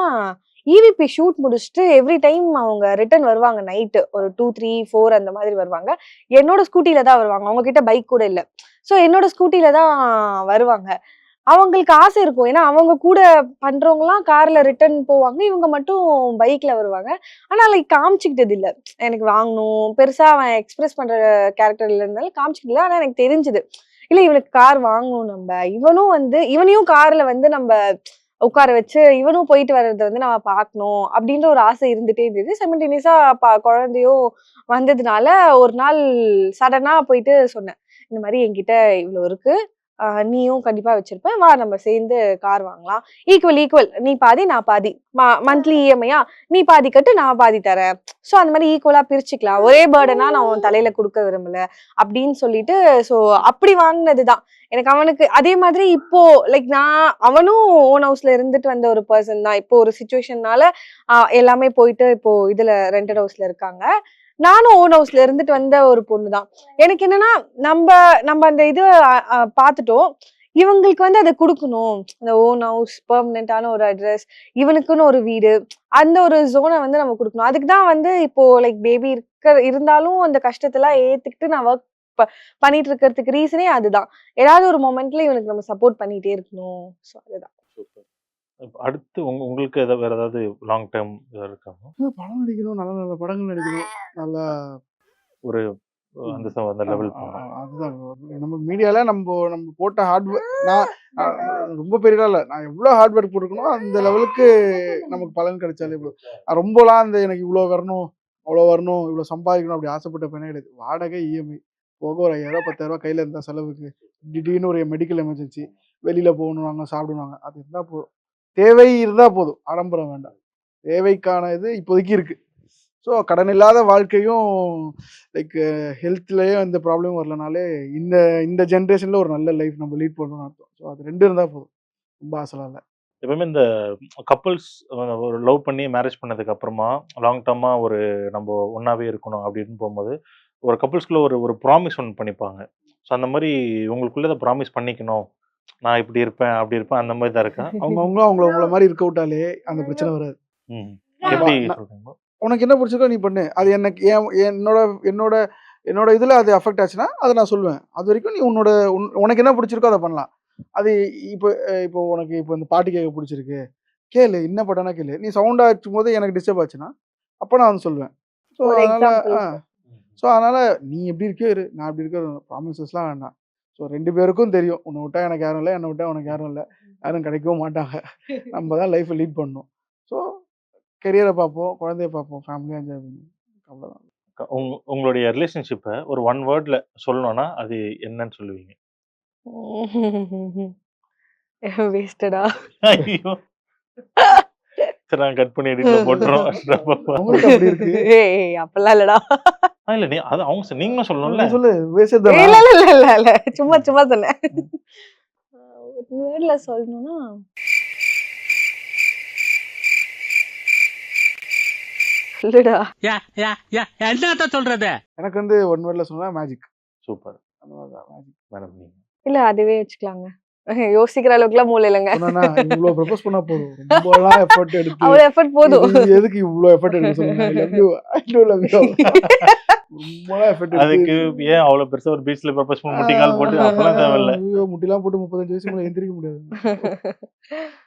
EVP ஷூட் முடிச்சுட்டு எவ்ரி டைம் அவங்க ரிட்டர்ன் வருவாங்க நைட்டு ஒரு 2, 3, 4 அந்த மாதிரி வருவாங்க. என்னோட ஸ்கூட்டில தான் வருவாங்க. அவங்க கிட்ட பைக் கூட இல்ல. ஸோ என்னோட ஸ்கூட்டில தான் வருவாங்க. அவங்களுக்கு ஆசை இருக்கும். ஏன்னா அவங்க கூட பண்றவங்கலாம் கார்ல ரிட்டர்ன் போவாங்க. இவங்க மட்டும் பைக்ல வருவாங்க. ஆனா லைக் காமிச்சுக்கிட்டது இல்ல. எனக்கு வாங்கணும். பெருசா அவன் எக்ஸ்பிரஸ் பண்ற கேரக்டர்ல இருந்தாலும் காமிச்சுக்கிட்டது இல்ல. ஆனா எனக்கு தெரிஞ்சது. இல்ல இவனுக்கு கார் வாங்கணும் நம்ப. இவனையும் கார்ல வந்து நம்ப உட்கார வச்சு இவனும் போயிட்டு வர்றத வந்து நம்ம பார்க்கணும் அப்படின்ற ஒரு ஆசை இருந்துட்டே இருந்தது. சைமல்டேனியஸா குழந்தையும் வந்ததுனால ஒரு நாள் சடனா போயிட்டு சொன்னேன். இந்த மாதிரி என்கிட்ட இவ்வளோ இருக்கு. நீயும் கண்டிப்பா வச்சிருப்ப. வா நம்ம சேர்ந்து கார் வாங்கலாம். ஈக்குவல். நீ பாதி, நான் பாதி. மந்த்லி EMI-யா? நீ பாதி கட்டு, நான் பாதி தரேன். ஸோ அந்த மாதிரி ஈக்குவலா பிரிச்சுக்கலாம். ஒரே பர்டனா நான் உன் தலையில குடுக்க விரும்பல. அப்படின்னு சொல்லிட்டு ஸோ அப்படி வாங்கினதுதான். எனக்கு அவனுக்கு அதே மாதிரி இப்போ லைக் அவனும் ஓன் ஹவுஸ்ல இருந்துட்டு வந்த ஒரு பர்சன் தான். இப்போ ஒரு சிச்சுவேஷன்னால எல்லாமே போயிட்டு இப்போ இதுல ரெண்டட் ஹவுஸ்ல இருக்காங்க. நானும் ஓன் ஹவுஸ்ல இருந்துட்டு வந்த ஒரு பொண்ணு தான். எனக்கு என்னன்னா நம்ம அந்த இது பார்த்துட்டோம். இவங்களுக்கு வந்து அதை கொடுக்கணும். அந்த ஓன் ஹவுஸ், பெர்மனன்டான ஒரு அட்ரஸ், இவனுக்குன்னு ஒரு வீடு, அந்த ஒரு ஜோனை வந்து நம்ம கொடுக்கணும். அதுக்கு தான் வந்து இப்போ லைக் பேபி இருந்தாலும் அந்த கஷ்டத்தெல்லாம் ஏத்துக்கிட்டு நான் ஒர்க் பண்ணிட்டு இருக்கிறதுக்கு ரீசனே அதுதான். ஏதாவது ஒரு மொமெண்ட்ல இவனுக்கு நம்ம சப்போர்ட் பண்ணிட்டே இருக்கணும். ஸோ அதுதான். சூப்பர். இப்ப அடுத்து உங்களுக்கு வேற ஏதாவது லாங் டேர்ம் இருக்காங்க? படம் நடிக்கணும், நல்ல நல்ல படங்கள் நடிக்கணும். நல்லா ஒரு அந்த லெவல் அதுதான் நம்ம மீடியால நம்ம போட்ட ஹார்ட் நான் ரொம்ப பெரிய இல்ல, நான் எவ்வளவு ஹார்ட் ஒர்க் போட்டிருக்கணும் அந்த லெவலுக்கு நமக்கு பலன் கிடைச்சாலே போதும். நான் ரொம்பலாம் எனக்கு இவ்வளவு வரணும், அவ்வளவு வரணும், இவ்வளவு சம்பாதிக்கணும் அப்படி ஆசைப்பட்ட பையனே கிடையாது. வாடகை, EMI போக ஒரு 5000 10,000 கையில இருந்தா செலவுக்கு, திடீர்னு ஒரு மெடிக்கல் எமர்ஜென்சி, வெளியில போகணுவாங்க, சாப்பிடுவாங்க, அது இருந்தா போதும். தேவை இருந்தா போதும், ஆடம்பரம் வேண்டாம். தேவைக்கான இது இப்போதைக்கு இருக்கு. ஸோ கடன் இல்லாத வாழ்க்கையும் லைக் ஹெல்த்லேயும் எந்த ப்ராப்ளமும் வரலனாலே இந்த ஜென்ரேஷனில் ஒரு நல்ல லைஃப் நம்ம லீட் பண்ணணும்னு அர்த்தம். ஸோ அது 2 இருந்தால் போதும், ரொம்ப ஆசைலாம் இல்லை. எப்பவுமே இந்த கப்புள்ஸ் ஒரு லவ் பண்ணி மேரேஜ் பண்ணதுக்கு அப்புறமா லாங் டேர்மா ஒரு நம்ம ஒன்னாவே இருக்கணும் அப்படின்னு போகும்போது ஒரு கப்புள்ஸ்குள்ள ஒரு ப்ராமிஸ் ஒன்று பண்ணிப்பாங்க. ஸோ அந்த மாதிரி உங்களுக்குள்ள இதை ப்ராமிஸ் பண்ணிக்கணும், நான் இப்படி இருப்பேன் அப்படி இருப்பேன் அந்த மாதிரி தான் இருக்கா? அவங்கள மாதிரி இருக்க விட்டாலே அந்த பிரச்சனை வராது. எப்படி சொல்றீங்க? உனக்கு என்ன பிடிச்சிருக்கோ நீ பண்ணு. அது எனக்கு என்னோட இதில் அது அஃபெக்ட் ஆச்சுன்னா அதை நான் சொல்லுவேன். அது வரைக்கும் நீ உனக்கு என்ன பிடிச்சிருக்கோ அதை பண்ணலாம். அது இப்போ உனக்கு இப்போ இந்த பாட்டு கேட்க பிடிச்சிருக்கு, கேளு, என்ன பாட்டானா கேளு. நீ சவுண்ட் ஆச்சும் போது எனக்கு டிஸ்டர்ப் ஆச்சுன்னா அப்போ நான் வந்து சொல்லுவேன். ஸோ அதனால நீ எப்படி இருக்கோ இரு, நான் எப்படி இருக்கோ. ப்ராமிசஸ்லாம் வேண்டாம். ஸோ 2 பேருக்கும் தெரியும், உன்னை விட்டா எனக்கு யாரும் இல்லை, என்னை விட்டா உனக்கு யாரும் இல்லை, யாரும் கிடைக்கவும் மாட்டாங்க. நம்ம தான் லைஃப்பை லீட் பண்ணணும். ஸோ கெரியரை பார்ப்போம், குழந்தைய பார்ப்போம், ஃபேமிலியாக என்ஜாய் பண்ணுவோம். அவ்வளோதான். உங்களுடைய ரிலேஷன்ஷிப்பை ஒரு 1 வேர்ட்ல சொல்லணும்னா அது என்னன்னு சொல்லுவீங்க? வேஸ்டடா. ஐயோ, சரி நான் கட் பண்ணி எடிட்ல போட்டுறோம். அவங்களுக்கு அப்படி இருக்கு. அப்பெல்லாம் இல்லடா. இல்ல அது அவங்க நீங்களும் சொல்லணும்ல. சொல்லு, வேஸ்ட் இல்ல சும்மா சொன்னேன். ஒரு வேர்ட்ல சொல்லணும்னா சொல்லுடா. என்னத்த சொல்றது? எனக்கு வந்து 1 வேர்ட்ல சொன்னா மேஜிக். சூப்பர். அந்த மாதிரி தான் மேஜிக். மேடம் நீங்க? இல்ல அதுவே வச்சுக்கலாங்க. யோசிக்கிற அளவுக்குலாம் மூளை இல்லைங்க. சொன்னா இவ்வளவு ப்ரப்போஸ் பண்ணா போதும், ரொம்பலாம் எஃபர்ட் எடுத்து அவ்வளவு எஃபர்ட் போதும். எதுக்கு இவ்வளவு எஃபர்ட் எடுக்க சொல்லுங்க? I love you, I do love you. ரொம்பலாம் எஃபர்ட் அதுக்கு ஏன் அவ்வளவு பெருசா ஒரு பீச்ல ப்ரப்போஸ் பண்ணி முட்டிக்கால் போட்டு அப்பலாம் தேவையில்ல. முட்டிலாம் போட்டு 35 வயசுக்கு மேல எந்திரிக்க முடியாது.